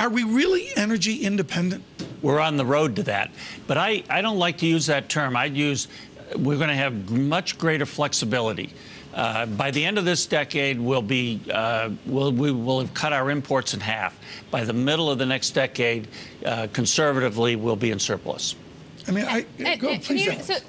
are we really energy independent? We're on the road to that. But I don't like to use that term. I'd use we're going to have much greater flexibility. By the end of this decade, we will have cut our imports in half. By the middle of the next decade, conservatively, we'll be in surplus. I mean,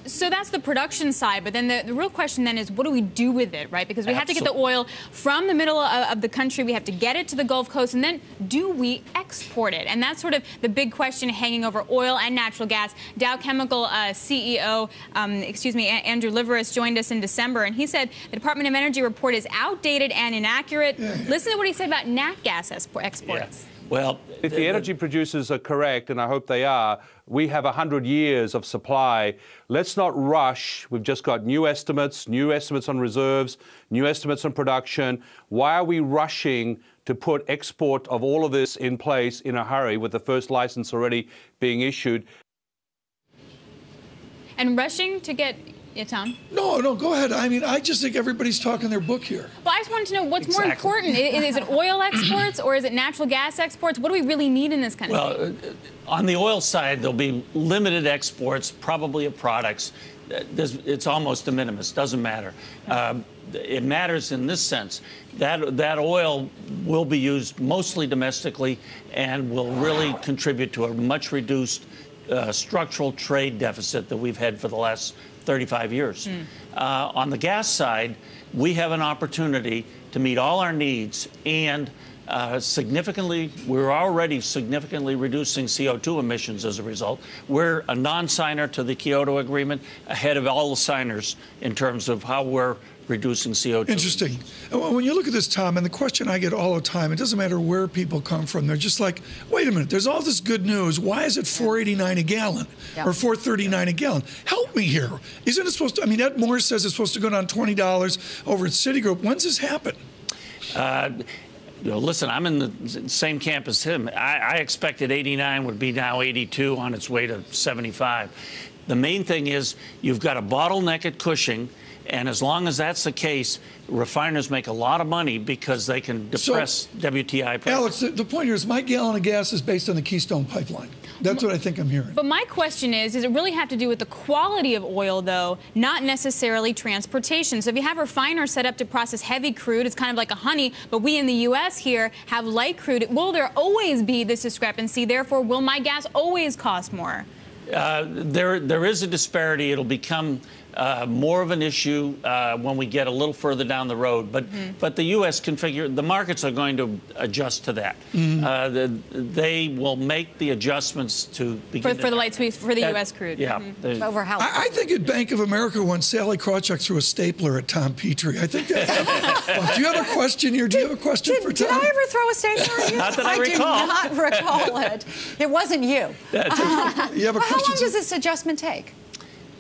so that's the production side, but then the real question then is, what do we do with it, right? Because we have to get the oil from the middle of the country, we have to get it to the Gulf Coast, and then do we export it? And that's sort of the big question hanging over oil and natural gas. Dow Chemical CEO, Andrew Liveris joined us in December, and he said the Department of Energy report is outdated and inaccurate. Listen to what he said about nat gas exports. Yeah. Well, if the energy producers are correct, and I hope they are, we have 100 years of supply. Let's not rush. We've just got new estimates on reserves, new estimates on production. Why are we rushing to put export of all of this in place in a hurry with the first license already being issued? And rushing to get... Yeah, Tom? No, go ahead. I mean, I just think everybody's talking their book here. Well, I just wanted to know what's more important. Is it oil exports or is it natural gas exports? What do we really need in this country? Well, on the oil side, there'll be limited exports, probably of products. It's almost de minimis. Doesn't matter. It matters in this sense that oil will be used mostly domestically and will really contribute to a much reduced structural trade deficit that we've had for the last 35 years. On the gas side, we have an opportunity to meet all our needs and we're already significantly reducing CO2 emissions as a result. We're a non-signer to the Kyoto Agreement, ahead of all the signers in terms of how we're reducing CO2. Interesting. When you look at this, Tom, and the question I get all the time, it doesn't matter where people come from. They're just like, wait a minute, there's all this good news. Why is it $4.89 a gallon or $4.39 a gallon? Help me here. Isn't it supposed to, I mean, Ed Morris says it's supposed to go down $20 over at Citigroup. When's this happen? Listen, I'm in the same camp as him. I expected 89 would be now 82 on its way to 75. The main thing is you've got a bottleneck at Cushing, and as long as that's the case, refiners make a lot of money because they can depress WTI prices. Alex, the point here is my gallon of gas is based on the Keystone pipeline. That's what I think I'm hearing. But my question is, does it really have to do with the quality of oil, though, not necessarily transportation? So if you have refiners set up to process heavy crude, it's kind of like a honey, but we in the U.S. here have light crude. Will there always be this discrepancy? Therefore, will my gas always cost more? There is a disparity. It'll become more of an issue when we get a little further down the road. But the U.S. the markets are going to adjust to that. They will make the adjustments to begin for the light sweet for the U.S. crude. Yeah. Over how? I think at Bank of America once Sally Krawcheck threw a stapler at Tom Petrie. I think that. Do you have a question here? Do you have a question for Tom? Did I ever throw a stapler at you? Not that I recall. I do not recall it. It wasn't you. You have a question? How long does this adjustment take?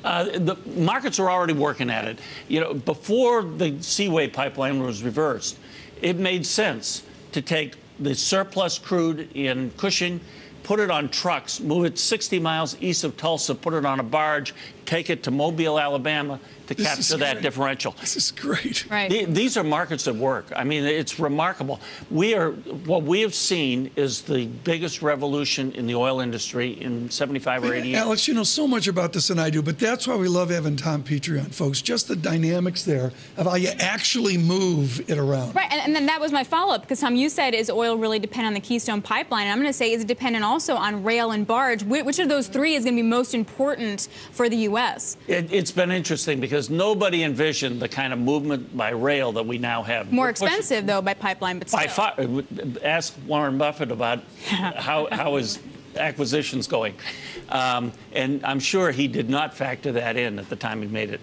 The markets are already working at it. You know, before the Seaway pipeline was reversed, it made sense to take the surplus crude in Cushing, put it on trucks, move it 60 miles east of Tulsa, put it on a barge, take it to Mobile, Alabama, to capture that differential. This is great. Right. These are markets that work. I mean, it's remarkable. What we have seen is the biggest revolution in the oil industry in 75 or 80 years. Alex, you know so much about this than I do, but that's why we love having Tom Petrie on, folks. Just the dynamics there of how you actually move it around. Right, and then that was my follow-up, because Tom, you said, is oil really dependent on the Keystone pipeline? And I'm going to say, is it dependent also on rail and barge? Which of those three is going to be most important for the U.S.? It's been interesting because nobody envisioned the kind of movement by rail that we now have. More expensive, though, by pipeline, but still. By far, ask Warren Buffett about how his acquisition's going. And I'm sure he did not factor that in at the time he made it.